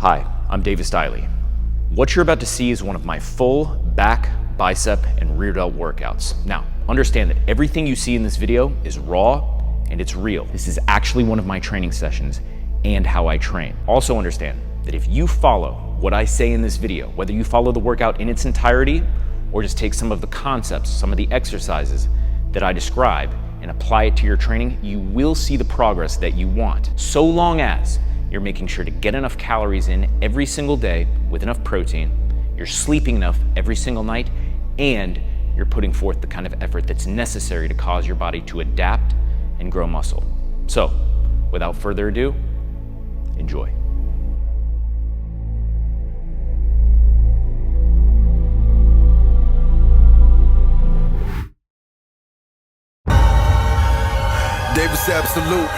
Hi, I'm Davis Diley. What you're about to see is one of my full back, bicep, and rear delt workouts. Now, understand that everything you see in this video is raw and it's real. This is actually one of my training sessions and how I train. Also understand that if you follow what I say in this video, whether you follow the workout in its entirety or just take some of the concepts, some of the exercises that I describe and apply it to your training, you will see the progress that you want, so long as you're making sure to get enough calories in every single day with enough protein, you're sleeping enough every single night, and you're putting forth the kind of effort that's necessary to cause your body to adapt and grow muscle. So, without further ado, enjoy. Davis absolute.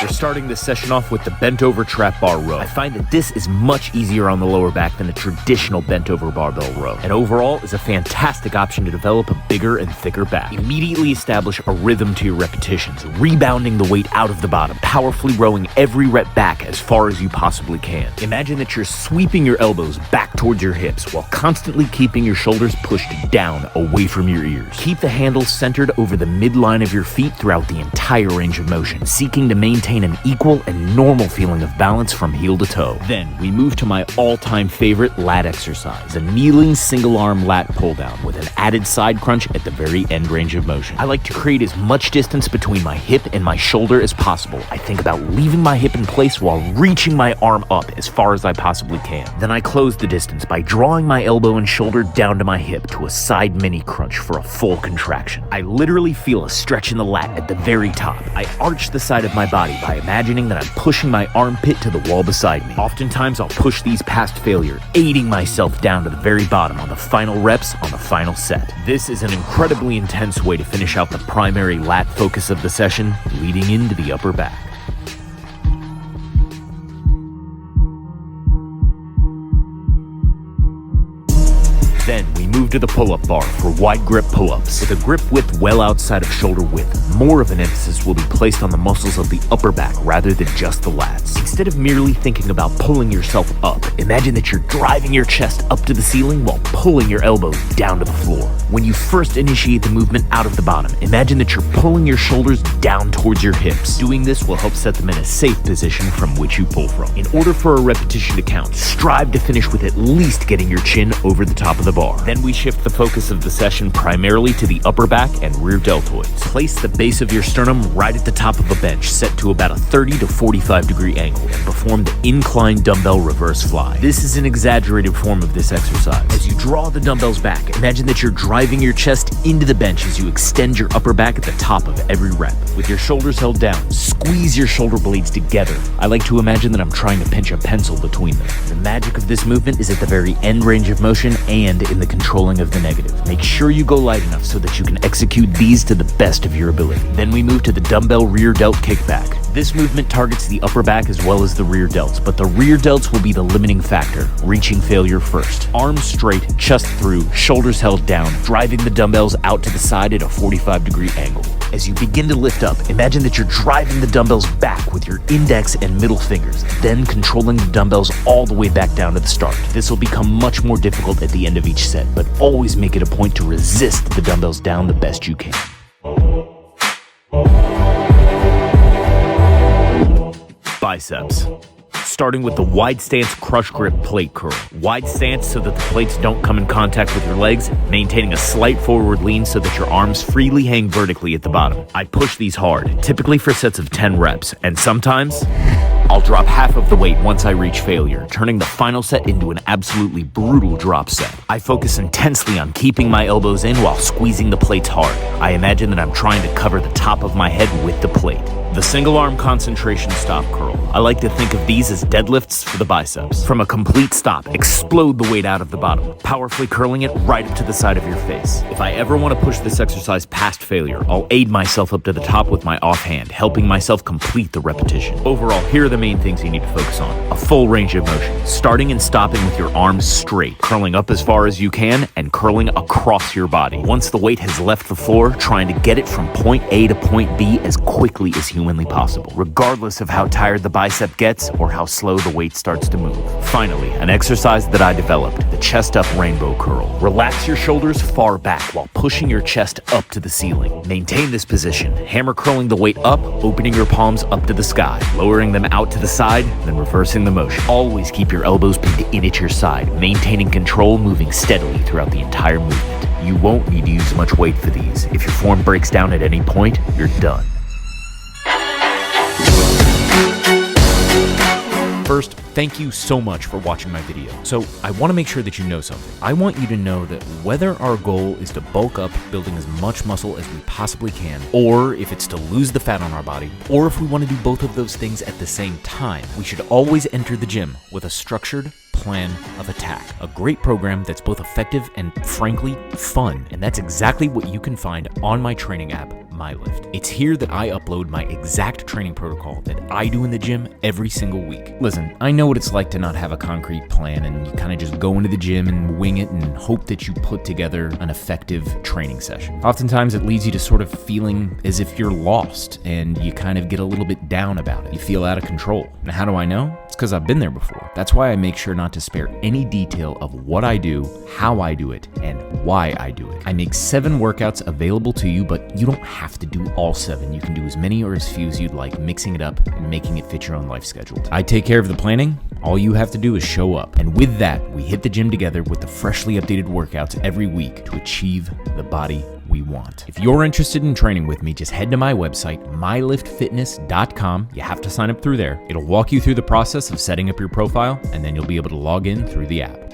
We're starting this session off with the bent over trap bar row. I find that this is much easier on the lower back than a traditional bent over barbell row, and overall is a fantastic option to develop a bigger and thicker back. Immediately establish a rhythm to your repetitions, rebounding the weight out of the bottom, powerfully rowing every rep back as far as you possibly can. Imagine that you're sweeping your elbows back towards your hips while constantly keeping your shoulders pushed down away from your ears. Keep the handle centered over the midline of your feet throughout the entire range of motion, seeking to maintain an equal and normal feeling of balance from heel to toe. Then we move to my all-time favorite lat exercise, a kneeling single arm lat pull down with an added side crunch at the very end range of motion. I like to create as much distance between my hip and my shoulder as possible. I think about leaving my hip in place while reaching my arm up as far as I possibly can. Then I close the distance by drawing my elbow and shoulder down to my hip to a side mini crunch for a full contraction. I literally feel a stretch in the lat at the very top. I arch the side of my body by imagining that I'm pushing my armpit to the wall beside me. Oftentimes I'll push these past failure, aiding myself down to the very bottom on the final reps on the final set. This is an incredibly intense way to finish out the primary lat focus of the session, leading into the upper back. Then we move to the pull-up bar for wide grip pull-ups. With a grip width well outside of shoulder width, more of an emphasis will be placed on the muscles of the upper back rather than just the lats. Instead of merely thinking about pulling yourself up, imagine that you're driving your chest up to the ceiling while pulling your elbows down to the floor. When you first initiate the movement out of the bottom, imagine that you're pulling your shoulders down towards your hips. Doing this will help set them in a safe position from which you pull from. In order for a repetition to count, strive to finish with at least getting your chin over the top of the bar. Then we shift the focus of the session primarily to the upper back and rear deltoids. Place the base of your sternum right at the top of a bench set to about a 30 to 45 degree angle and perform the incline dumbbell reverse fly. This is an exaggerated form of this exercise. As you draw the dumbbells back, imagine that you're driving your chest into the bench as you extend your upper back at the top of every rep. With your shoulders held down, squeeze your shoulder blades together. I like to imagine that I'm trying to pinch a pencil between them. The magic of this movement is at the very end range of motion and in the controlling of the negative. Make sure you go light enough so that you can execute these to the best of your ability. Then we move to the dumbbell rear delt kickback. This movement targets the upper back as well as the rear delts, but the rear delts will be the limiting factor, reaching failure first. Arms straight, chest through, shoulders held down, driving the dumbbells out to the side at a 45 degree angle. As you begin to lift up, imagine that you're driving the dumbbells back with your index and middle fingers, then controlling the dumbbells all the way back down to the start. This will become much more difficult at the end of each set, but always make it a point to resist the dumbbells down the best you can. Biceps. Starting with the wide stance crush grip plate curl. Wide stance so that the plates don't come in contact with your legs, maintaining a slight forward lean so that your arms freely hang vertically at the bottom. I push these hard, typically for sets of 10 reps, and sometimes I'll drop half of the weight once I reach failure, turning the final set into an absolutely brutal drop set. I focus intensely on keeping my elbows in while squeezing the plates hard. I imagine that I'm trying to cover the top of my head with the plate. The single arm concentration stop curl. I like to think of these as deadlifts for the biceps. From a complete stop, explode the weight out of the bottom, powerfully curling it right up to the side of your face. If I ever want to push this exercise past failure, I'll aid myself up to the top with my offhand, helping myself complete the repetition. Overall, here are the main things you need to focus on. A full range of motion, starting and stopping with your arms straight, curling up as far as you can, and curling across your body. Once the weight has left the floor, trying to get it from point A to point B as quickly as humanly humanly possible, regardless of how tired the bicep gets or how slow the weight starts to move. Finally, an exercise that I developed, the chest up rainbow curl. Relax your shoulders far back while pushing your chest up to the ceiling. Maintain this position, hammer curling the weight up, opening your palms up to the sky, lowering them out to the side, then reversing the motion. Always keep your elbows pinned in at your side, maintaining control, moving steadily throughout the entire movement. You won't need to use much weight for these. If your form breaks down at any point, you're done. First, thank you so much for watching my video. So I want to make sure that you know something. I want you to know that whether our goal is to bulk up, building as much muscle as we possibly can, or if it's to lose the fat on our body, or if we want to do both of those things at the same time, we should always enter the gym with a structured plan of attack. A great program that's both effective and frankly fun. And that's exactly what you can find on my training app, MYLIFT. It's here that I upload my exact training protocol that I do in the gym every single week. Listen, I know what it's like to not have a concrete plan and you kind of just go into the gym and wing it and hope that you put together an effective training session. Oftentimes it leads you to sort of feeling as if you're lost and you kind of get a little bit down about it. You feel out of control. And how do I know? It's because I've been there before. That's why I make sure not to spare any detail of what I do, how I do it, and why I do it. I make 7 workouts available to you, but you don't have to do all 7. You can do as many or as few as you'd like, mixing it up and making it fit your own life schedule. I take care of the planning. All you have to do is show up. And with that, we hit the gym together with the freshly updated workouts every week to achieve the body we want. If you're interested in training with me, just head to my website, myliftfitness.com. You have to sign up through there. It'll walk you through the process of setting up your profile, and then you'll be able to log in through the app.